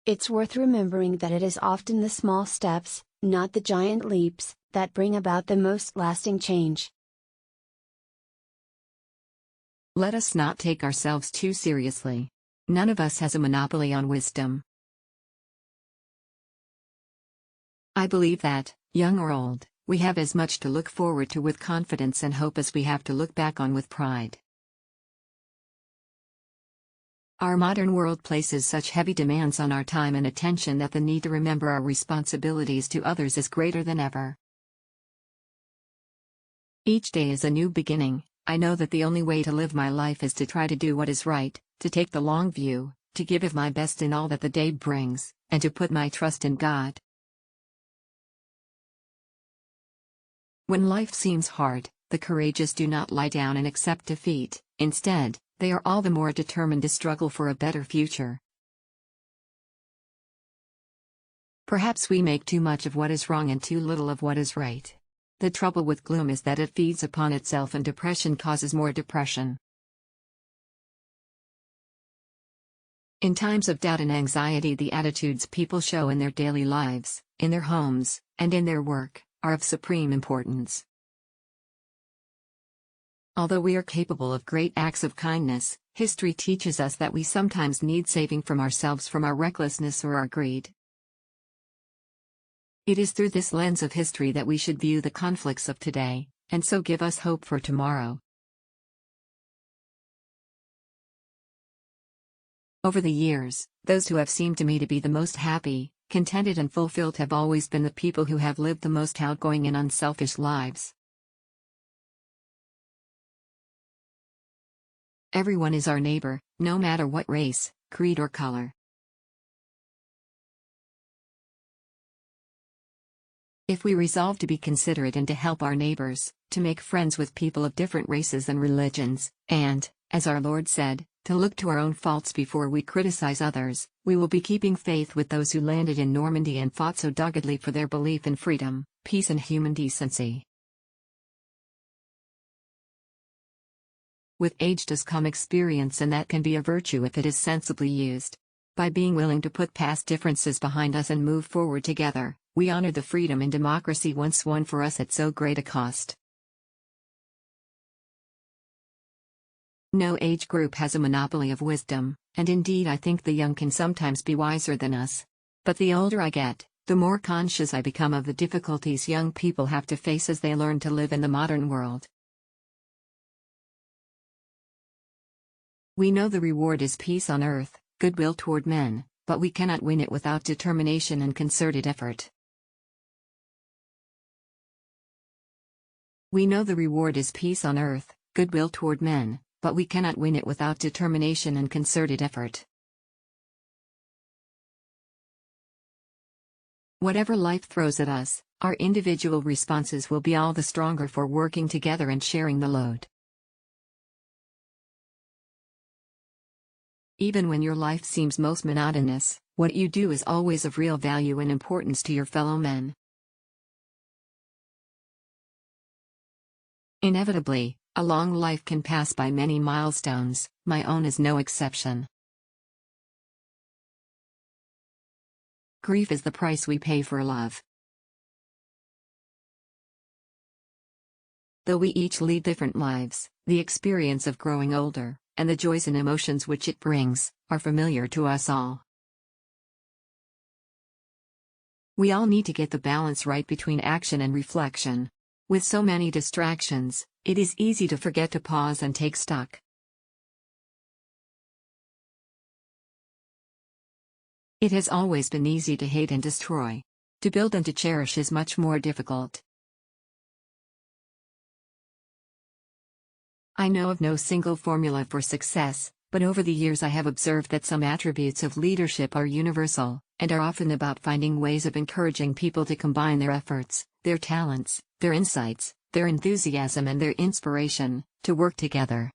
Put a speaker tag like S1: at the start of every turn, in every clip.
S1: It's worth remembering that it is often the small steps, not the giant leaps, that bring about the most lasting change.
S2: Let us not take ourselves too seriously. None of us has a monopoly on wisdom. I believe that, young or old, we have as much to look forward to with confidence and hope as we have to look back on with pride. Our modern world places such heavy demands on our time and attention that the need to remember our responsibilities to others is greater than ever. Each day is a new beginning. I know that the only way to live my life is to try to do what is right, to take the long view, to give of my best in all that the day brings, and to put my trust in God. When life seems hard, the courageous do not lie down and accept defeat. Instead, they are all the more determined to struggle for a better future. Perhaps we make too much of what is wrong and too little of what is right. The trouble with gloom is that it feeds upon itself and depression causes more depression. In times of doubt and anxiety, the attitudes people show in their daily lives, in their homes, and in their work, are of supreme importance. Although we are capable of great acts of kindness, history teaches us that we sometimes need saving from ourselves from our recklessness or our greed. It is through this lens of history that we should view the conflicts of today, and so give us hope for tomorrow. Over the years, those who have seemed to me to be the most happy, contented and fulfilled have always been the people who have lived the most outgoing and unselfish lives. Everyone is our neighbor, no matter what race, creed or color. If we resolve to be considerate and to help our neighbors, to make friends with people of different races and religions, and, as our Lord said, to look to our own faults before we criticize others, we will be keeping faith with those who landed in Normandy and fought so doggedly for their belief in freedom, peace and human decency. With age does come experience, and that can be a virtue if it is sensibly used. By being willing to put past differences behind us and move forward together, we honor the freedom and democracy once won for us at so great a cost. No age group has a monopoly of wisdom, and indeed I think the young can sometimes be wiser than us. But the older I get, the more conscious I become of the difficulties young people have to face as they learn to live in the modern world. We know the reward is peace on earth, goodwill toward men, but we cannot win it without determination and concerted effort. We know the reward is peace on earth, goodwill toward men, but we cannot win it without determination and concerted effort. Whatever life throws at us, our individual responses will be all the stronger for working together and sharing the load. Even when your life seems most monotonous, what you do is always of real value and importance to your fellow men. Inevitably, a long life can pass by many milestones, my own is no exception. Grief is the price we pay for love. Though we each lead different lives, the experience of growing older, and the joys and emotions which it brings, are familiar to us all. We all need to get the balance right between action and reflection. With so many distractions, it is easy to forget to pause and take stock. It has always been easy to hate and destroy. To build and to cherish is much more difficult. I know of no single formula for success, but over the years I have observed that some attributes of leadership are universal, and are often about finding ways of encouraging people to combine their efforts, their talents, their insights, their enthusiasm and their inspiration, to work together.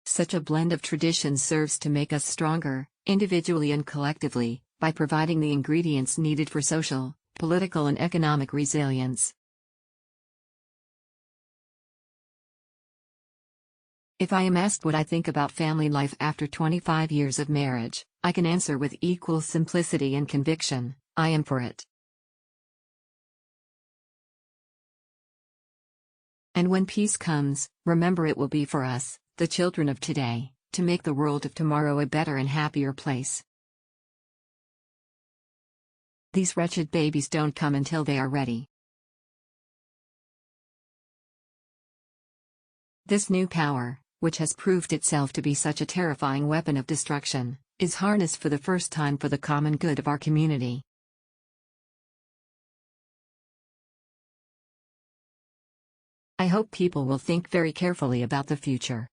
S2: Such a blend of traditions serves to make us stronger, individually and collectively, by providing the ingredients needed for social, political and economic resilience. If I am asked what I think about family life after 25 years of marriage, I can answer with equal simplicity and conviction: I am for it. And when peace comes, remember it will be for us, the children of today, to make the world of tomorrow a better and happier place. These wretched babies don't come until they are ready. This new power, which has proved itself to be such a terrifying weapon of destruction, is harnessed for the first time for the common good of our community. I hope people will think very carefully about the future.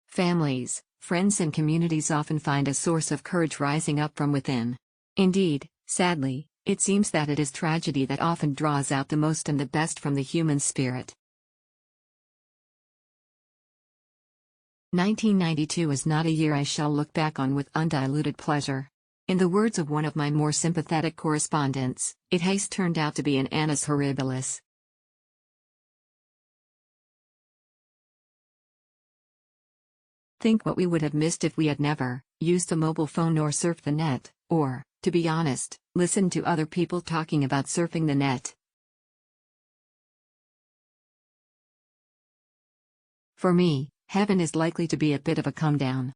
S2: Families, friends and communities often find a source of courage rising up from within. Indeed, sadly, it seems that it is tragedy that often draws out the most and the best from the human spirit. 1992 is not a year I shall look back on with undiluted pleasure. In the words of one of my more sympathetic correspondents, it has turned out to be an annus horribilis. Think what we would have missed if we had never used a mobile phone or surfed the net, or, to be honest, listened to other people talking about surfing the net. For me, heaven is likely to be a bit of a come down.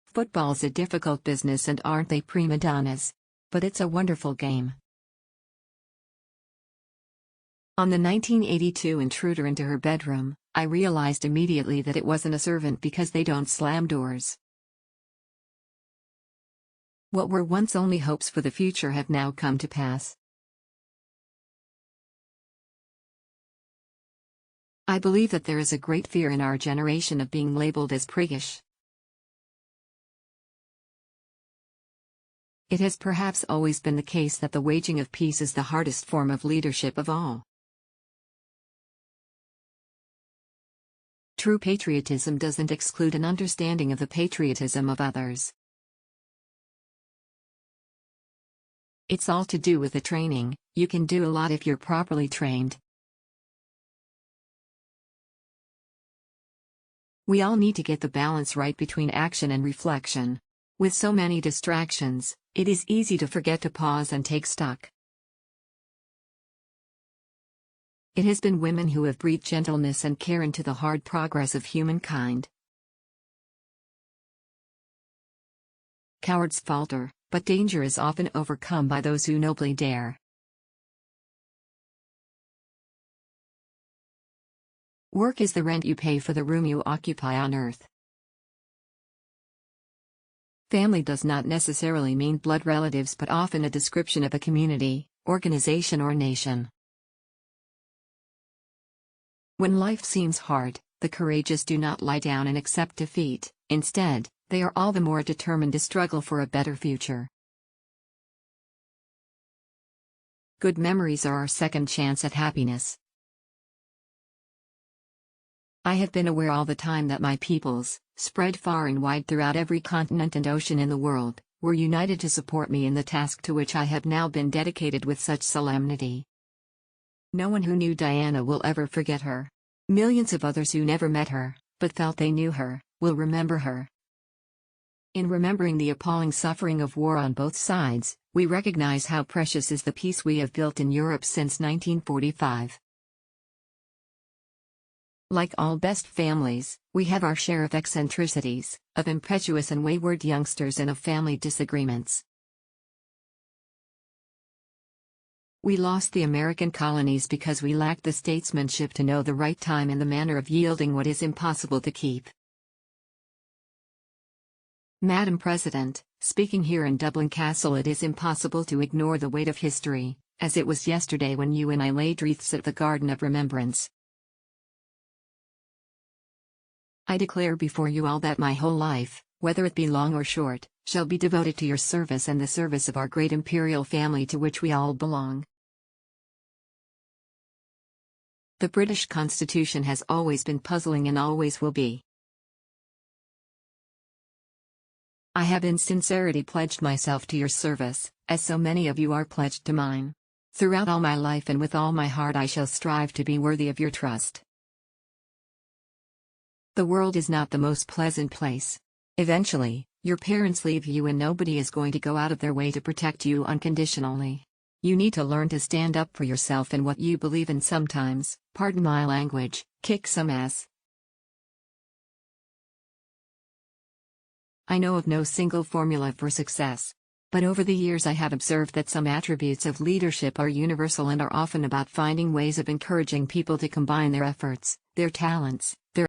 S2: Football's a difficult business, and aren't they prima donnas? But it's a wonderful game. On the 1982 intruder into her bedroom, I realized immediately that it wasn't a servant because they don't slam doors. What were once only hopes for the future have now come to pass. I believe that there is a great fear in our generation of being labeled as priggish. It has perhaps always been the case that the waging of peace is the hardest form of leadership of all. True patriotism doesn't exclude an understanding of the patriotism of others. It's all to do with the training. You can do a lot if you're properly trained. We all need to get the balance right between action and reflection. With so many distractions, it is easy to forget to pause and take stock. It has been women who have breathed gentleness and care into the hard progress of humankind. Cowards falter, but danger is often overcome by those who nobly dare. Work is the rent you pay for the room you occupy on earth. Family does not necessarily mean blood relatives, but often a description of a community, organization, or nation. When life seems hard, the courageous do not lie down and accept defeat. Instead, they are all the more determined to struggle for a better future. Good memories are our second chance at happiness. I have been aware all the time that my peoples, spread far and wide throughout every continent and ocean in the world, were united to support me in the task to which I have now been dedicated with such solemnity. No one who knew Diana will ever forget her. Millions of others who never met her, but felt they knew her, will remember her. In remembering the appalling suffering of war on both sides, we recognize how precious is the peace we have built in Europe since 1945. Like all best families, we have our share of eccentricities, of impetuous and wayward youngsters, and of family disagreements. We lost the American colonies because we lacked the statesmanship to know the right time and the manner of yielding what is impossible to keep. Madam President, speaking here in Dublin Castle, it is impossible to ignore the weight of history, as it was yesterday when you and I laid wreaths at the Garden of Remembrance. I declare before you all that my whole life, whether it be long or short, shall be devoted to your service and the service of our great imperial family to which we all belong. The British Constitution has always been puzzling and always will be. I have in sincerity pledged myself to your service, as so many of you are pledged to mine. Throughout all my life and with all my heart I shall strive to be worthy of your trust. The world is not the most pleasant place. Eventually, your parents leave you and nobody is going to go out of their way to protect you unconditionally. You need to learn to stand up for yourself and what you believe in sometimes, pardon my language, kick some ass. I know of no single formula for success. But over the years I have observed that some attributes of leadership are universal and are often about finding ways of encouraging people to combine their efforts, their talents, their